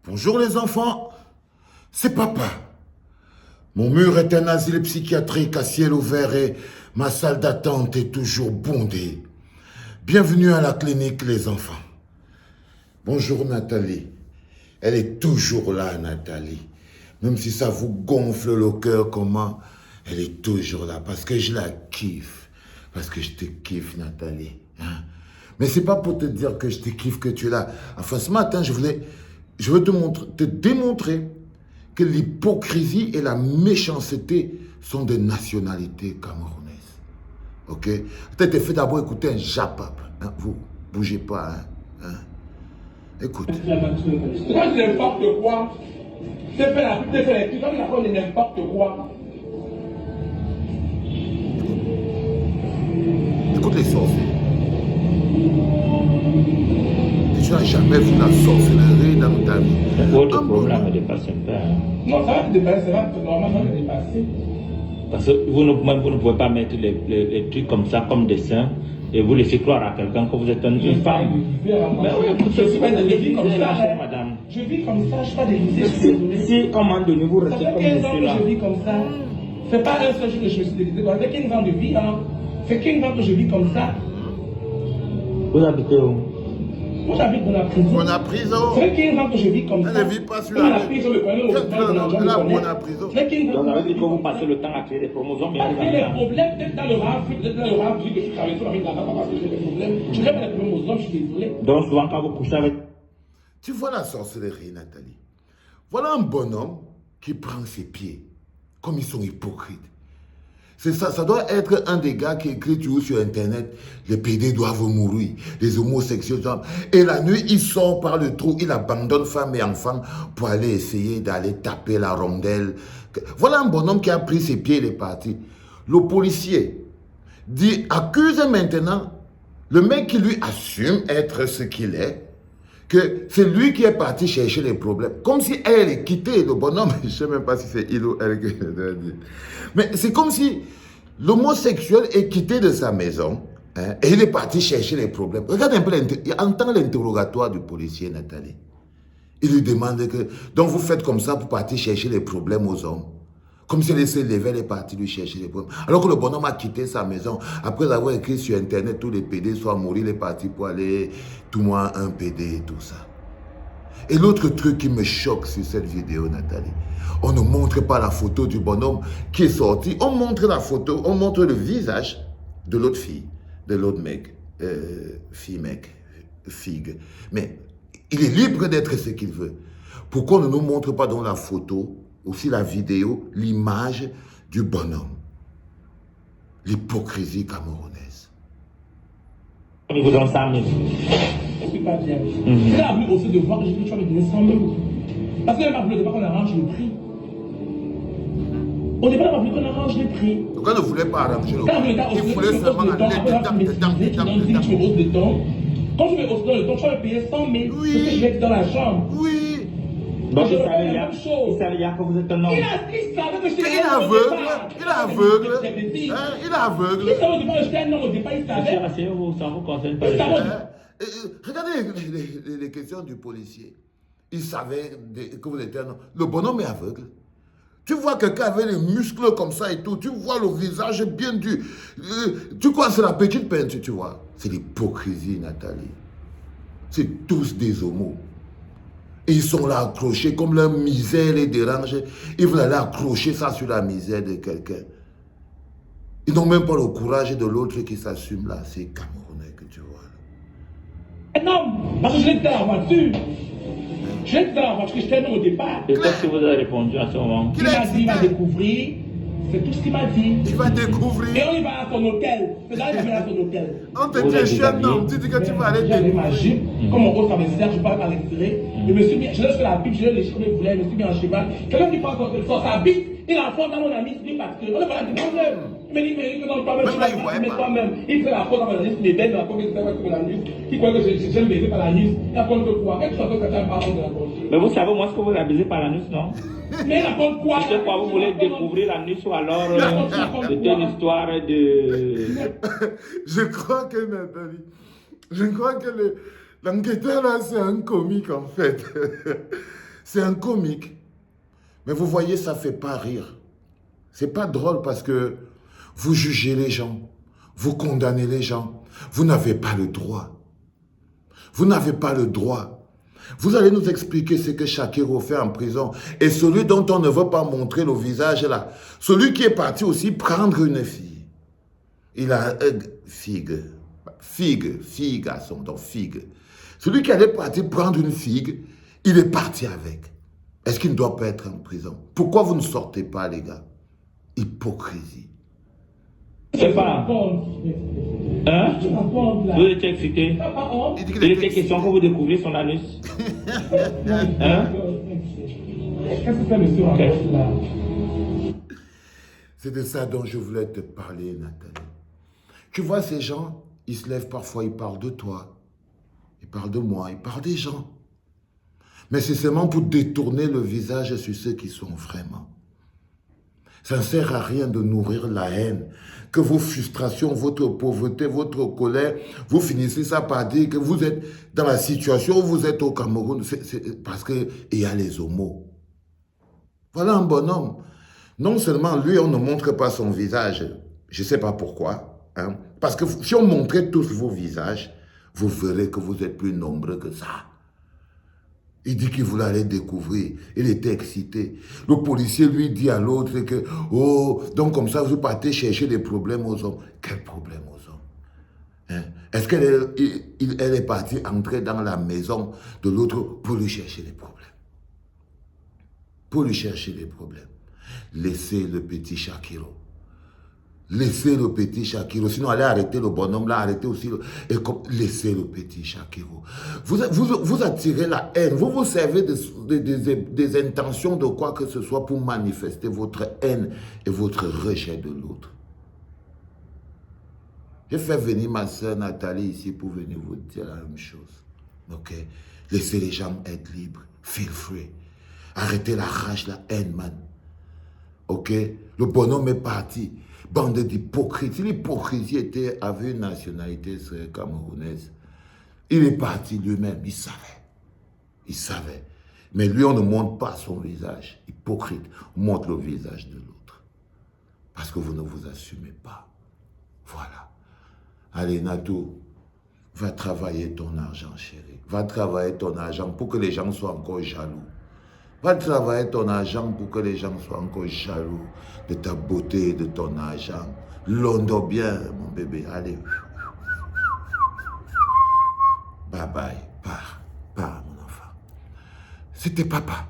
Bonjour les enfants, c'est papa. Mon mur est un asile psychiatrique à ciel ouvert et ma salle d'attente est toujours bondée. Bienvenue à la clinique les enfants. Bonjour Nathalie. Elle est toujours là Nathalie. Même si ça vous gonfle le cœur comment, elle est toujours là parce que je la kiffe. Parce que je te kiffe Nathalie. Hein? Mais c'est pas pour te dire que je te kiffe que tu es là. Enfin ce matin je veux te démontrer que l'hypocrisie et la méchanceté sont des nationalités camerounaises. Ok? Peut-être fait d'abord écouter un japap. Hein? Vous, bougez pas. Hein? Écoute. C'est pas n'importe quoi. C'est fait la pute, c'est les trucs, comme il n'importe quoi. Écoute les sorciers. Tu n'as jamais vu la sorcellerie dans ta vie. Votre problème me dépasse un peu. Non, ça va te dépasser, ça va normalement te dépasser. Parce que vous ne pouvez pas mettre les trucs comme ça, comme dessin, et vous laisser croire à quelqu'un que vous êtes une femme. Mais oui, je suis pas déguisé comme ça, madame. Je vis comme ça, je suis pas déguisé, je suis désolé. Si, comment de vous Ça restez fait comme 15 ans monsieur que là. je vis comme ça. C'est pas un seul jour que je me suis déguisé. Ça fait 15 ans de vie, hein. C'est 15 ans que je vis comme ça. Vous habitez où? Moi, j'habite dans la prison. On a prison. Ça fait 15 ans que je vis comme ça. Elle ne vit pas sur Comme la la prison, le connaît, Elle a prison. Ça fait 15 ans Donc, ça veut dire que vous passez le temps à créer des chromosomes. Parce que les problèmes, peut-être dans le rap, vu que je travaille sur la vie de la femme, parce que j'ai des problèmes. Je n'ai pas les problèmes aux hommes, je suis désolé. Donc, souvent, quand vous couchez avec. Tu vois la sorcellerie, Nathalie. Voilà un bonhomme qui prend ses pieds, comme ils sont hypocrites. C'est ça, ça doit être un des gars qui écrit toujours sur Internet, les PD doivent mourir, les homosexuels doivent... Et la nuit, il sort par le trou, il abandonne femme et enfant pour aller essayer d'aller taper la rondelle. Voilà un bonhomme qui a pris ses pieds et est parti. Le policier dit, accuse maintenant le mec qui lui assume être ce qu'il est, que c'est lui qui est parti chercher les problèmes. Comme si elle est quittée, le bonhomme, je ne sais même pas si c'est il ou elle que je dois dire. Mais c'est comme si l'homosexuel est quitté de sa maison hein, et il est parti chercher les problèmes. Regarde un peu, entend l'interrogatoire du policier, Nathalie. Il lui demande que, donc vous faites comme ça pour partir chercher les problèmes aux hommes. Comme si elle se levait, elle est partie lui chercher les problèmes. Alors que le bonhomme a quitté sa maison, après avoir écrit sur Internet, tous les PD soient morts, il est parti pour aller, tout moi, un PD et tout ça. Et l'autre truc qui me choque sur cette vidéo, Nathalie, on ne montre pas la photo du bonhomme qui est sorti, on montre la photo, on montre le visage de l'autre fille, de l'autre mec, figue. Mais il est libre d'être ce qu'il veut. Pourquoi on ne nous montre pas dans la photo, aussi la vidéo, l'image du bonhomme? L'hypocrisie camerounaise. Il vous donne 100 000. Je ne suis pas bien. C'est là, vu aussi de voir que je dis, tu vas me donner 100 000. Parce que n'a pas voulu qu'on arrange le prix. Au départ, on n'a pas voulu qu'on arrange les prix. Donc on ne voulait pas arranger le Quand prix. Il voulait seulement aller dedans. tu me hausses de temps. Quand je me hausse dans le temps, tu vas me payer 100 000. Oui. C'est ce que je vais dans la chambre. Oui. Donc, Je il refais la savait même chose. que vous êtes un homme. Il savait que j'étais Il est un homme au aveugle. départ. Il est aveugle. Hein? Il est aveugle. Il savait au départ que j'étais un homme au départ, il savait. Asseyez-vous, ça ne vous concerne pas. Il savait. Regardez les questions du policier. Il savait que vous étiez un homme. Le bonhomme est aveugle. Tu vois quelqu'un avec les muscles comme ça et tout. Tu vois le visage bien dur. Tu crois que c'est la petite peinture, tu vois. C'est l'hypocrisie, Nathalie. C'est tous des homos. Et ils sont là accrochés, comme leur misère les dérange. Ils veulent aller accrocher ça sur la misère de quelqu'un. Ils n'ont même pas le courage de l'autre qui s'assume là. C'est Camerounais que tu vois là. Un homme, parce que je l'ai dit dans la voiture. Je l'ai dit dans la voiture que j'étais un homme au départ. Et qu'est-ce que vous avez répondu à ce moment? Il m'a dit, il va découvrir. C'est tout ce qu'il m'a dit. Il va découvrir. Et on y va à son hôtel. C'est là qu'il va à son hôtel. On te dit, je suis un homme. Tu dis que tu vas aller J'avais ma découvrir. jupe, comme mon gros ça me sert, je ne parle pas l'extrait. Je me suis mis, je laisse la pipe, je laisse les cheveux voulait, je me suis mis en cheval. Quelqu'un qui prend sa bite, il a faute dans mon ami, il dit parce que on ne parle pas de problème. Il me dit, mais il non, toi-même, Même là, il voyait mais pas. toi-même. Il fait la faute dans mon anus, il m'aide dans la pomme, il fait mon anus. Il croit que j'aime baiser par l'anus. Il apprend que quoi? Quelque chose que quelqu'un parle de la bouche. Mais vous savez, moi, ce que vous avez baisé par l'anus, non? Mais il apprend quoi? Je sais pas, vous voulez découvrir l'anus ou alors c'était une histoire de. Je crois que Nathalie, je crois que l'enquêteur là, c'est un comique en fait. C'est un comique. Mais vous voyez, ça ne fait pas rire. C'est pas drôle parce que vous jugez les gens, vous condamnez les gens. Vous n'avez pas le droit. Vous n'avez pas le droit. Vous allez nous expliquer ce que Shakiro fait en prison. Et celui dont on ne veut pas montrer le visage là. Celui qui est parti aussi prendre une fille. Il a figue, garçon, donc figue. Celui qui allait partir prendre une figue, il est parti avec. Est-ce qu'il ne doit pas être en prison? Pourquoi vous ne sortez pas, les gars? Hypocrisie. C'est pas. Hein? Vous étiez excité. Il était question que vous découvriez son anus. Hein? Qu'est-ce que fait monsieur en fait là? C'est de ça dont je voulais te parler, Nathalie. Tu vois, ces gens, ils se lèvent parfois, ils parlent de toi. Ils parlent de moi, ils parlent des gens. Mais c'est seulement pour détourner le visage sur ceux qui sont vraiment. Ça ne sert à rien de nourrir la haine. Que vos frustrations, votre pauvreté, votre colère, vous finissez ça par dire que vous êtes dans la situation où vous êtes au Cameroun. C'est parce qu'il y a les homos. Voilà un bonhomme. Non seulement lui, on ne montre pas son visage. Je ne sais pas pourquoi. Hein, parce que si on montrait tous vos visages, vous verrez que vous êtes plus nombreux que ça. Il dit qu'il voulait aller découvrir. Il était excité. Le policier lui dit à l'autre que, oh, donc comme ça, vous partez chercher des problèmes aux hommes. Quel problème aux hommes? Hein? Est-ce qu'elle est partie entrer dans la maison de l'autre pour lui chercher des problèmes? Pour lui chercher des problèmes. Laissez le petit Shakiro. Laissez le petit Shakiro. Sinon, allez arrêter le bonhomme là, arrêtez aussi. Laissez le petit Shakiro. Vous attirez la haine. Vous vous servez des intentions de quoi que ce soit pour manifester votre haine et votre rejet de l'autre. J'ai fait venir ma soeur Nathalie ici pour venir vous dire la même chose. Ok? Laissez les gens être libres. Feel free. Arrêtez la rage, la haine, man. Ok? Le bonhomme est parti. Bande d'hypocrites. Si l'hypocrisie avait une nationalité camerounaise, il est parti lui-même. Il savait. Il savait. Mais lui, on ne montre pas son visage. Hypocrite. On montre le visage de l'autre. Parce que vous ne vous assumez pas. Voilà. Allez, Natou, va travailler ton argent, chérie. Va travailler ton argent pour que les gens soient encore jaloux. Va travailler ton argent pour que les gens soient encore jaloux de ta beauté, de ton argent. Londo bien, mon bébé. Allez. Bye bye. Pars, mon enfant. C'était papa.